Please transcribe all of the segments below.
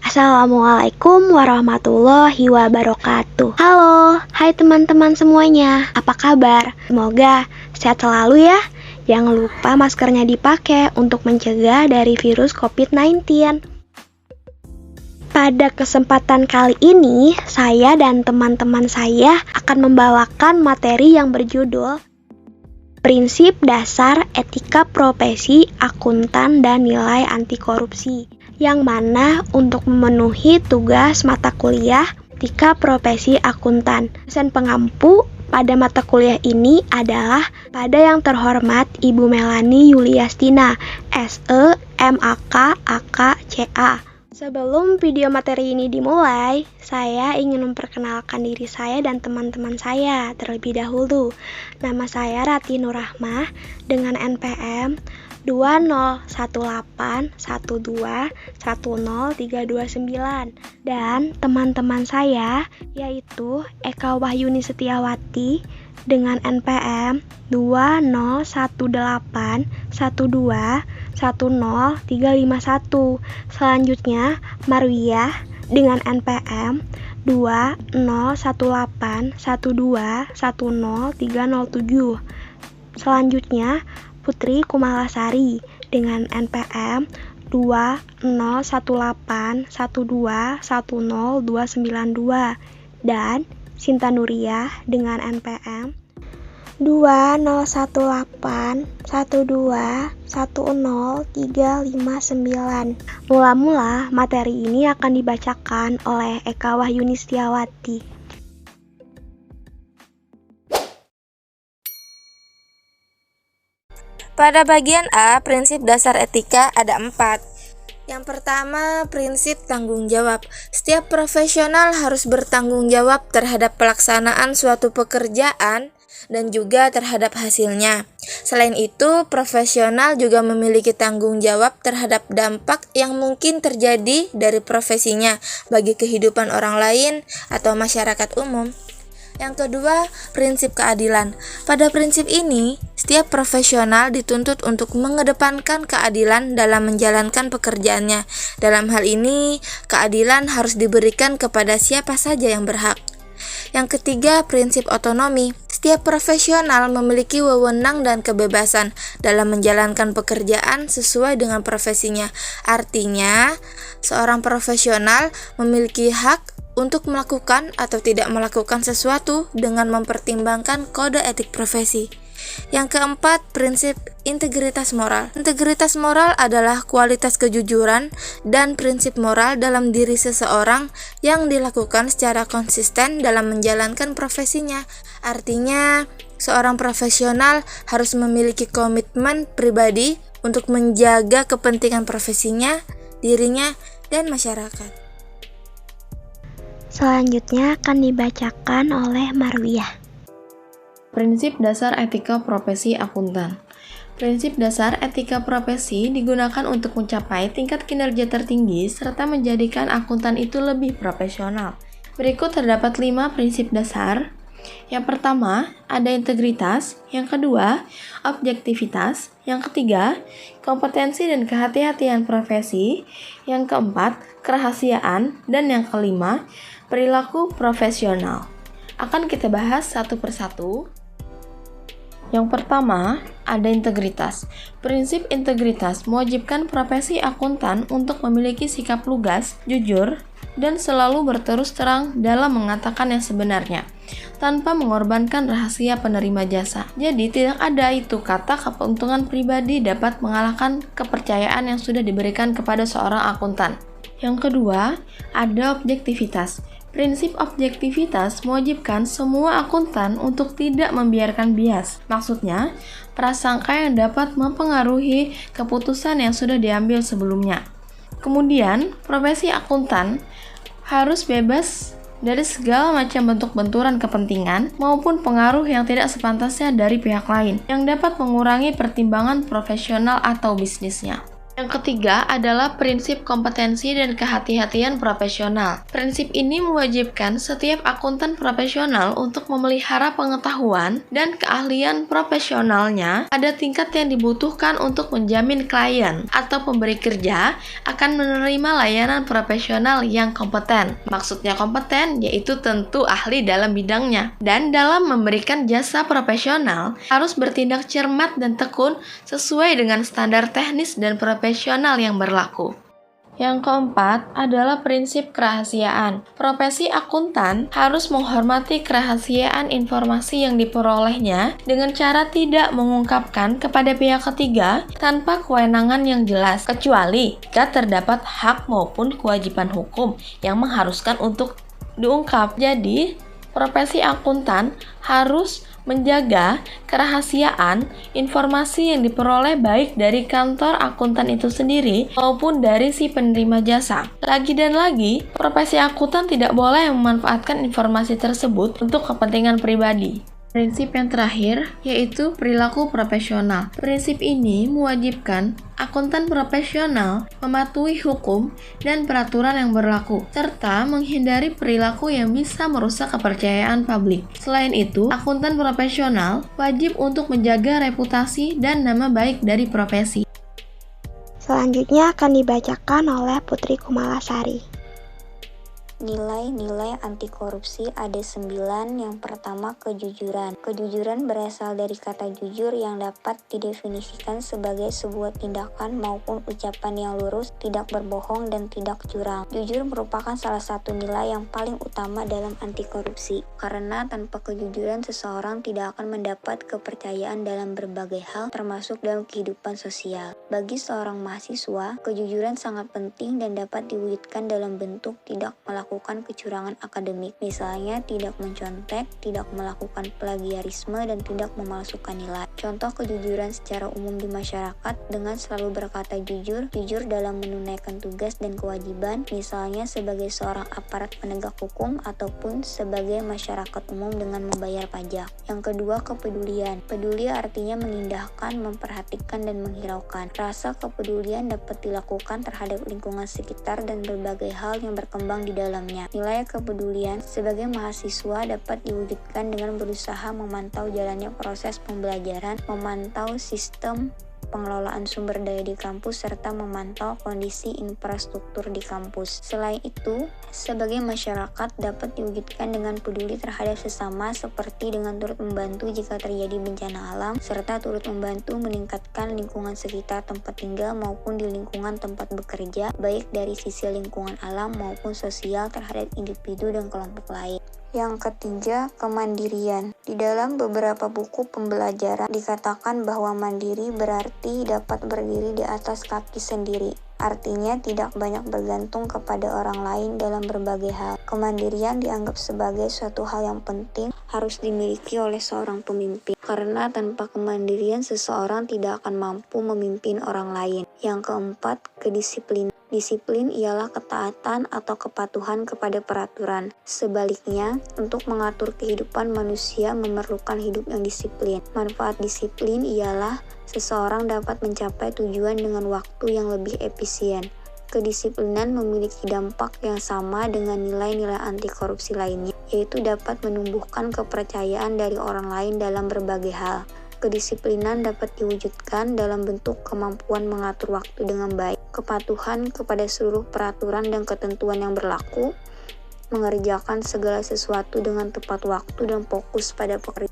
Assalamualaikum warahmatullahi wabarakatuh. Halo, hai teman-teman semuanya. Apa kabar? Semoga sehat selalu ya. Jangan lupa maskernya dipakai untuk mencegah dari virus COVID-19. Pada kesempatan kali ini, saya dan teman-teman saya akan membawakan materi yang berjudul Prinsip Dasar Etika Profesi Akuntan dan Nilai Anti Korupsi, yang mana untuk memenuhi tugas mata kuliah Etika Profesi Akuntan. Dosen pengampu pada mata kuliah ini adalah pada yang terhormat Ibu Melani Yuliastina, SE, MAK, AK, CA. Sebelum video materi ini dimulai, saya ingin memperkenalkan diri saya dan teman-teman saya terlebih dahulu. Nama saya Rati Nurrahmah dengan NPM 20181210329 dan teman-teman saya yaitu Eka Wahyuni Setiawati dengan NPM 20181210351. Selanjutnya Marwiyah dengan NPM 20181210307. Selanjutnya Putri Kumalasari dengan NPM 20181210292 dan Sinta Nuriyah dengan NPM 2018121010359. Mula-mula materi ini akan dibacakan oleh Eka Wahyuni Setiawati. Pada bagian A, prinsip dasar etika ada 4. Yang pertama, prinsip tanggung jawab. Setiap profesional harus bertanggung jawab terhadap pelaksanaan suatu pekerjaan dan juga terhadap hasilnya. Selain itu, profesional juga memiliki tanggung jawab terhadap dampak yang mungkin terjadi dari profesinya bagi kehidupan orang lain atau masyarakat umum. Yang kedua, prinsip keadilan. Pada prinsip ini, setiap profesional dituntut untuk mengedepankan keadilan dalam menjalankan pekerjaannya. Dalam hal ini, keadilan harus diberikan kepada siapa saja yang berhak. Yang ketiga, prinsip otonomi. Setiap profesional memiliki wewenang dan kebebasan dalam menjalankan pekerjaan sesuai dengan profesinya. Artinya, seorang profesional memiliki hak untuk melakukan atau tidak melakukan sesuatu dengan mempertimbangkan kode etik profesi. Yang keempat, prinsip integritas moral. Integritas moral adalah kualitas kejujuran dan prinsip moral dalam diri seseorang yang dilakukan secara konsisten dalam menjalankan profesinya. Artinya, seorang profesional harus memiliki komitmen pribadi untuk menjaga kepentingan profesinya, dirinya, dan masyarakat. Selanjutnya akan dibacakan oleh Marwiyah. Prinsip dasar etika profesi akuntan. Prinsip dasar etika profesi digunakan untuk mencapai tingkat kinerja tertinggi serta menjadikan akuntan itu lebih profesional. Berikut terdapat 5 prinsip dasar. Yang pertama, ada integritas. Yang kedua, objektivitas. Yang ketiga, kompetensi dan kehati-hatian profesi. Yang keempat, kerahasiaan. Dan yang kelima, perilaku profesional. Akan kita bahas satu persatu. Yang pertama, ada integritas. Prinsip integritas mewajibkan profesi akuntan untuk memiliki sikap lugas, jujur, dan selalu berterus terang dalam mengatakan yang sebenarnya, tanpa mengorbankan rahasia penerima jasa. Jadi tidak ada itu kata keuntungan pribadi dapat mengalahkan kepercayaan yang sudah diberikan kepada seorang akuntan. Yang kedua, ada objektivitas. Prinsip objektivitas mewajibkan semua akuntan untuk tidak membiarkan bias. Maksudnya, prasangka yang dapat mempengaruhi keputusan yang sudah diambil sebelumnya. Kemudian, profesi akuntan harus bebas dari segala macam bentuk benturan kepentingan maupun pengaruh yang tidak sepantasnya dari pihak lain yang dapat mengurangi pertimbangan profesional atau bisnisnya. Yang ketiga adalah prinsip kompetensi dan kehati-hatian profesional. Prinsip ini mewajibkan setiap akuntan profesional untuk memelihara pengetahuan dan keahlian profesionalnya pada tingkat yang dibutuhkan untuk menjamin klien atau pemberi kerja akan menerima layanan profesional yang kompeten. Maksudnya kompeten yaitu tentu ahli dalam bidangnya. Dan dalam memberikan jasa profesional harus bertindak cermat dan tekun sesuai dengan standar teknis dan profesional yang berlaku. Yang keempat adalah prinsip kerahasiaan. Profesi akuntan harus menghormati kerahasiaan informasi yang diperolehnya dengan cara tidak mengungkapkan kepada pihak ketiga tanpa kewenangan yang jelas, kecuali jika terdapat hak maupun kewajiban hukum yang mengharuskan untuk diungkap. Jadi, profesi akuntan harus menjaga kerahasiaan informasi yang diperoleh baik dari kantor akuntan itu sendiri maupun dari si penerima jasa. Lagi dan lagi, profesi akuntan tidak boleh memanfaatkan informasi tersebut untuk kepentingan pribadi. Prinsip yang terakhir yaitu perilaku profesional. Prinsip ini mewajibkan akuntan profesional mematuhi hukum dan peraturan yang berlaku, serta menghindari perilaku yang bisa merusak kepercayaan publik. Selain itu, akuntan profesional wajib untuk menjaga reputasi dan nama baik dari profesi. Selanjutnya akan dibacakan oleh Putri Kumalasari. Nilai-nilai anti korupsi ada 9. Yang pertama, kejujuran. Kejujuran berasal dari kata jujur yang dapat didefinisikan sebagai sebuah tindakan maupun ucapan yang lurus, tidak berbohong, dan tidak curang. Jujur merupakan salah satu nilai yang paling utama dalam anti korupsi, karena tanpa kejujuran seseorang tidak akan mendapat kepercayaan dalam berbagai hal, termasuk dalam kehidupan sosial. Bagi seorang mahasiswa, kejujuran sangat penting dan dapat diwujudkan dalam bentuk tidak melakukan kecurangan akademik, misalnya tidak mencontek, tidak melakukan plagiarisme, dan tidak memalsukan nilai. Contoh kejujuran secara umum di masyarakat dengan selalu berkata jujur dalam menunaikan tugas dan kewajiban, misalnya sebagai seorang aparat penegak hukum ataupun sebagai masyarakat umum dengan membayar pajak. Yang kedua, kepedulian. Peduli artinya mengindahkan, memperhatikan, dan menghiraukan. Rasa kepedulian dapat dilakukan terhadap lingkungan sekitar dan berbagai hal yang berkembang di dalamnya. Nilai kepedulian sebagai mahasiswa dapat diwujudkan dengan berusaha memantau jalannya proses pembelajaran, memantau sistem pengelolaan sumber daya di kampus, serta memantau kondisi infrastruktur di kampus. Selain itu, sebagai masyarakat dapat diwujudkan dengan peduli terhadap sesama, seperti dengan turut membantu jika terjadi bencana alam, serta turut membantu meningkatkan lingkungan sekitar tempat tinggal maupun di lingkungan tempat bekerja, baik dari sisi lingkungan alam maupun sosial terhadap individu dan kelompok lain. Yang ketiga, kemandirian. Di dalam beberapa buku pembelajaran dikatakan bahwa mandiri berarti dapat berdiri di atas kaki sendiri. Artinya tidak banyak bergantung kepada orang lain dalam berbagai hal. Kemandirian dianggap sebagai suatu hal yang penting harus dimiliki oleh seorang pemimpin, karena tanpa kemandirian seseorang tidak akan mampu memimpin orang lain. Yang keempat, kedisiplinan. Disiplin ialah ketaatan atau kepatuhan kepada peraturan. Sebaliknya, untuk mengatur kehidupan manusia memerlukan hidup yang disiplin. Manfaat disiplin ialah seseorang dapat mencapai tujuan dengan waktu yang lebih efisien. Kedisiplinan memiliki dampak yang sama dengan nilai-nilai anti korupsi lainnya, yaitu dapat menumbuhkan kepercayaan dari orang lain dalam berbagai hal. Kedisiplinan dapat diwujudkan dalam bentuk kemampuan mengatur waktu dengan baik, kepatuhan kepada seluruh peraturan dan ketentuan yang berlaku, mengerjakan segala sesuatu dengan tepat waktu dan fokus pada pekerjaan.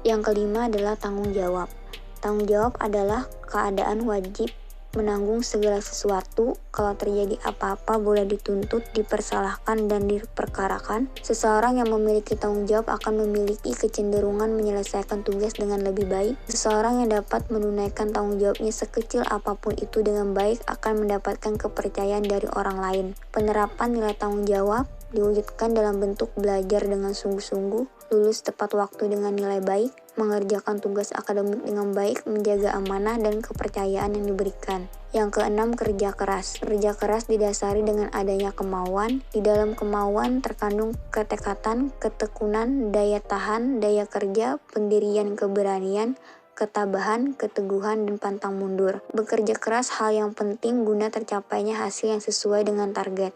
Yang kelima adalah tanggung jawab. Tanggung jawab adalah keadaan wajib menanggung segala sesuatu. Kalau terjadi apa-apa boleh dituntut, dipersalahkan, dan diperkarakan. Seseorang yang memiliki tanggung jawab akan memiliki kecenderungan menyelesaikan tugas dengan lebih baik. Seseorang yang dapat menunaikan tanggung jawabnya sekecil apapun itu dengan baik akan mendapatkan kepercayaan dari orang lain. Penerapan nilai tanggung jawab diwujudkan dalam bentuk belajar dengan sungguh-sungguh, lulus tepat waktu dengan nilai baik, mengerjakan tugas akademik dengan baik, menjaga amanah dan kepercayaan yang diberikan. Yang keenam, kerja keras. Kerja keras didasari dengan adanya kemauan. Di dalam kemauan terkandung ketekatan, ketekunan, daya tahan, daya kerja, pendirian, keberanian, ketabahan, keteguhan, dan pantang mundur. Bekerja keras hal yang penting guna tercapainya hasil yang sesuai dengan target.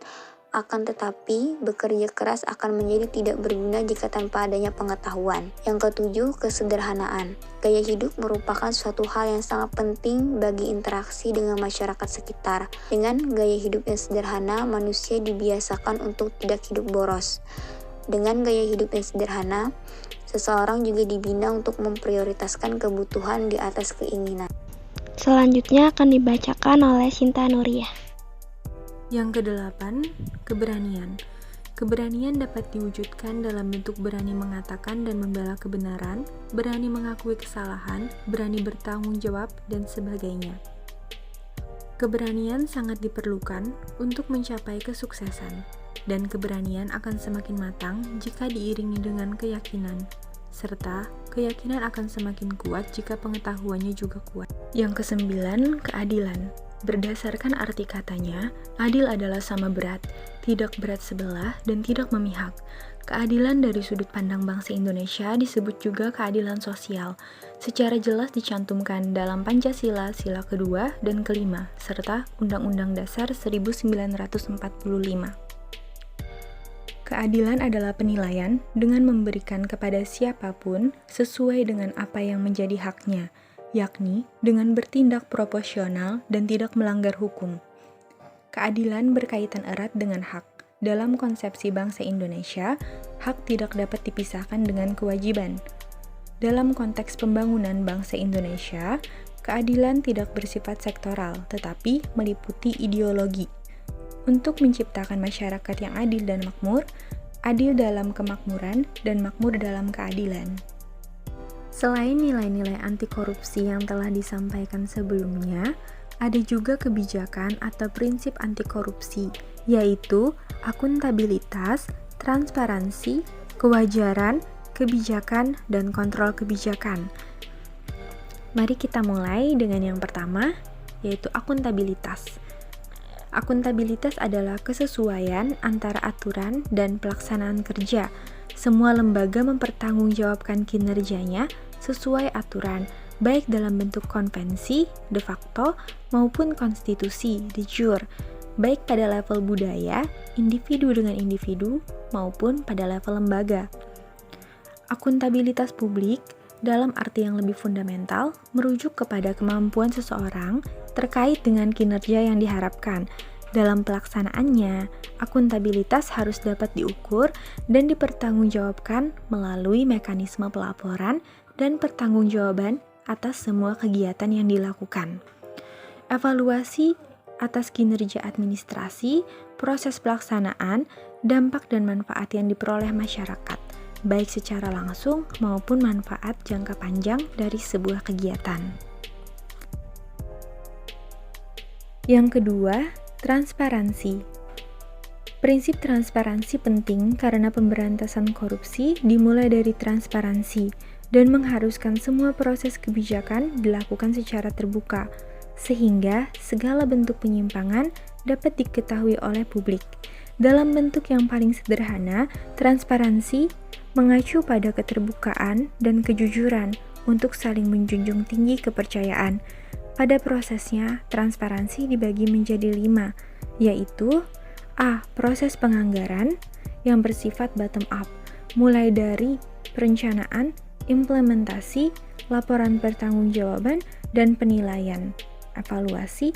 Akan tetapi, bekerja keras akan menjadi tidak berguna jika tanpa adanya pengetahuan. Yang ketujuh, kesederhanaan. Gaya hidup merupakan suatu hal yang sangat penting bagi interaksi dengan masyarakat sekitar. Dengan gaya hidup yang sederhana, manusia dibiasakan untuk tidak hidup boros. Dengan gaya hidup yang sederhana, seseorang juga dibina untuk memprioritaskan kebutuhan di atas keinginan. Selanjutnya akan dibacakan oleh Sinta Nuriyah. Yang kedelapan, keberanian. Keberanian dapat diwujudkan dalam bentuk berani mengatakan dan membela kebenaran, berani mengakui kesalahan, berani bertanggung jawab, dan sebagainya. Keberanian sangat diperlukan untuk mencapai kesuksesan, dan keberanian akan semakin matang jika diiringi dengan keyakinan, serta keyakinan akan semakin kuat jika pengetahuannya juga kuat. Yang kesembilan, keadilan. Berdasarkan arti katanya, adil adalah sama berat, tidak berat sebelah, dan tidak memihak. Keadilan dari sudut pandang bangsa Indonesia disebut juga keadilan sosial, secara jelas dicantumkan dalam Pancasila sila kedua dan kelima, serta Undang-Undang Dasar 1945. Keadilan adalah penilaian dengan memberikan kepada siapapun sesuai dengan apa yang menjadi haknya, yakni dengan bertindak proporsional dan tidak melanggar hukum. Keadilan berkaitan erat dengan hak. Dalam konsepsi bangsa Indonesia, hak tidak dapat dipisahkan dengan kewajiban. Dalam konteks pembangunan bangsa Indonesia, keadilan tidak bersifat sektoral, tetapi meliputi ideologi. Untuk menciptakan masyarakat yang adil dan makmur, adil dalam kemakmuran dan makmur dalam keadilan. Selain nilai-nilai anti korupsi yang telah disampaikan sebelumnya, ada juga kebijakan atau prinsip anti korupsi, yaitu akuntabilitas, transparansi, kewajaran, kebijakan, dan kontrol kebijakan. Mari kita mulai dengan yang pertama, yaitu akuntabilitas. Akuntabilitas adalah kesesuaian antara aturan dan pelaksanaan kerja. Semua lembaga mempertanggungjawabkan kinerjanya sesuai aturan, baik dalam bentuk konvensi, de facto, maupun konstitusi, de jure, baik pada level budaya, individu dengan individu, maupun pada level lembaga. Akuntabilitas publik, dalam arti yang lebih fundamental, merujuk kepada kemampuan seseorang terkait dengan kinerja yang diharapkan. Dalam pelaksanaannya, akuntabilitas harus dapat diukur dan dipertanggungjawabkan melalui mekanisme pelaporan dan pertanggungjawaban atas semua kegiatan yang dilakukan. Evaluasi atas kinerja administrasi, proses pelaksanaan, dampak dan manfaat yang diperoleh masyarakat, baik secara langsung maupun manfaat jangka panjang dari sebuah kegiatan. Yang kedua, transparansi. Prinsip transparansi penting karena pemberantasan korupsi dimulai dari transparansi dan mengharuskan semua proses kebijakan dilakukan secara terbuka, sehingga segala bentuk penyimpangan dapat diketahui oleh publik. Dalam bentuk yang paling sederhana, transparansi mengacu pada keterbukaan dan kejujuran untuk saling menjunjung tinggi kepercayaan. Pada prosesnya, transparansi dibagi menjadi 5, yaitu A. Proses penganggaran yang bersifat bottom up, mulai dari perencanaan, implementasi, laporan pertanggungjawaban, dan penilaian, evaluasi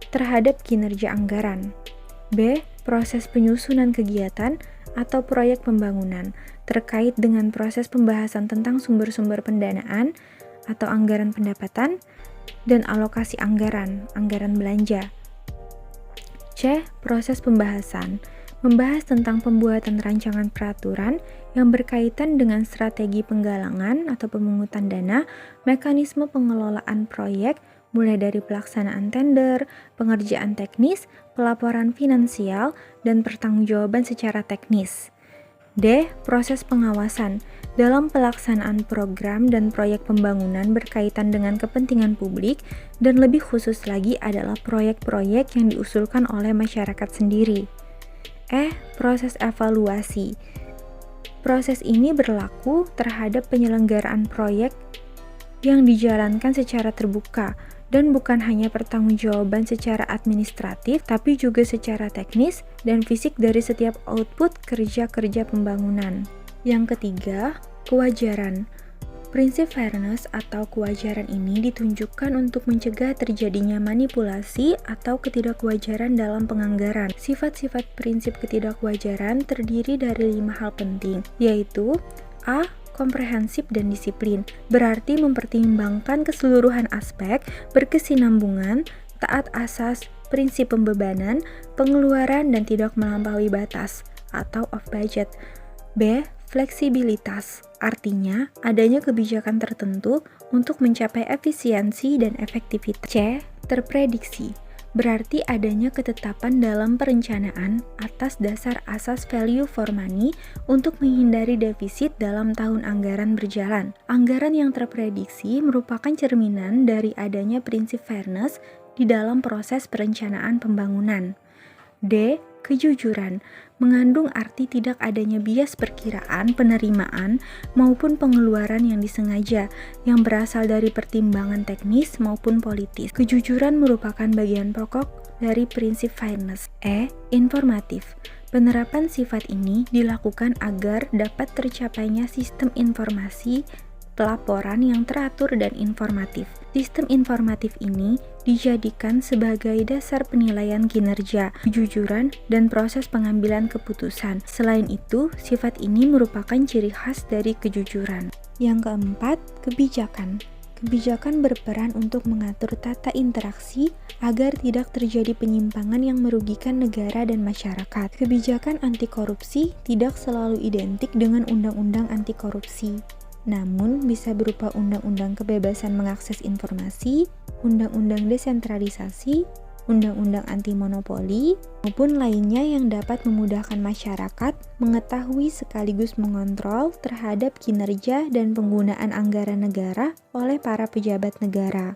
terhadap kinerja anggaran. B. Proses penyusunan kegiatan atau proyek pembangunan terkait dengan proses pembahasan tentang sumber-sumber pendanaan atau anggaran pendapatan dan alokasi anggaran belanja. C. Proses pembahasan, membahas tentang pembuatan rancangan peraturan yang berkaitan dengan strategi penggalangan atau pemungutan dana, mekanisme pengelolaan proyek, mulai dari pelaksanaan tender, pengerjaan teknis, pelaporan finansial, dan pertanggungjawaban secara teknis. D. Proses pengawasan dalam pelaksanaan program dan proyek pembangunan berkaitan dengan kepentingan publik dan lebih khusus lagi adalah proyek-proyek yang diusulkan oleh masyarakat sendiri. E. Proses evaluasi. Proses ini berlaku terhadap penyelenggaraan proyek yang dijalankan secara terbuka dan bukan hanya pertanggungjawaban secara administratif, tapi juga secara teknis dan fisik dari setiap output kerja-kerja pembangunan. Yang ketiga, kewajaran. Prinsip fairness atau kewajaran ini ditunjukkan untuk mencegah terjadinya manipulasi atau ketidakwajaran dalam penganggaran. Sifat-sifat prinsip ketidakwajaran terdiri dari 5 hal penting, yaitu A. Komprehensif dan disiplin, berarti mempertimbangkan keseluruhan aspek, berkesinambungan, taat asas prinsip pembebanan, pengeluaran dan tidak melampaui batas atau off budget. B. Fleksibilitas, artinya adanya kebijakan tertentu untuk mencapai efisiensi dan efektivitas. C. Terprediksi, berarti adanya ketetapan dalam perencanaan atas dasar asas value for money untuk menghindari defisit dalam tahun anggaran berjalan. Anggaran yang terprediksi merupakan cerminan dari adanya prinsip fairness di dalam proses perencanaan pembangunan. D. Kejujuran, mengandung arti tidak adanya bias perkiraan, penerimaan, maupun pengeluaran yang disengaja, yang berasal dari pertimbangan teknis maupun politis. Kejujuran merupakan bagian pokok dari prinsip fairness. E. Informatif, penerapan sifat ini dilakukan agar dapat tercapainya sistem informasi pelaporan yang teratur dan informatif. Sistem informatif ini dijadikan sebagai dasar penilaian kinerja, kejujuran, dan proses pengambilan keputusan. Selain itu, sifat ini merupakan ciri khas dari kejujuran. Yang keempat, kebijakan. Kebijakan berperan untuk mengatur tata interaksi agar tidak terjadi penyimpangan yang merugikan negara dan masyarakat. Kebijakan anti korupsi tidak selalu identik dengan undang-undang anti korupsi, namun bisa berupa undang-undang kebebasan mengakses informasi, undang-undang desentralisasi, undang-undang anti monopoli, maupun lainnya yang dapat memudahkan masyarakat mengetahui sekaligus mengontrol terhadap kinerja dan penggunaan anggaran negara oleh para pejabat negara.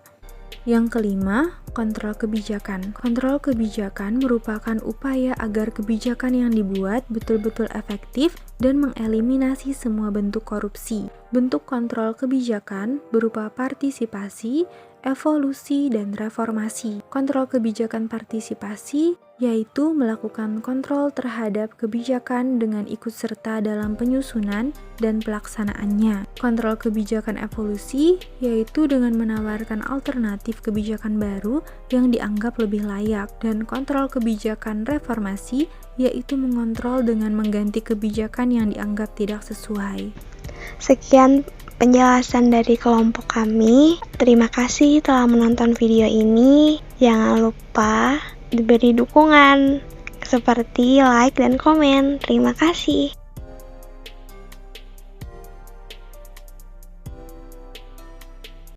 Yang kelima, kontrol kebijakan. Kontrol kebijakan merupakan upaya agar kebijakan yang dibuat betul-betul efektif dan mengeliminasi semua bentuk korupsi. Bentuk kontrol kebijakan berupa partisipasi, evolusi, dan reformasi. Kontrol kebijakan partisipasi yaitu melakukan kontrol terhadap kebijakan dengan ikut serta dalam penyusunan dan pelaksanaannya. Kontrol kebijakan evolusi yaitu dengan menawarkan alternatif kebijakan baru yang dianggap lebih layak, dan kontrol kebijakan reformasi yaitu mengontrol dengan mengganti kebijakan yang dianggap tidak sesuai. Sekian penjelasan dari kelompok kami. Terima kasih telah menonton video ini. Jangan lupa diberi dukungan seperti like dan komen. Terima kasih.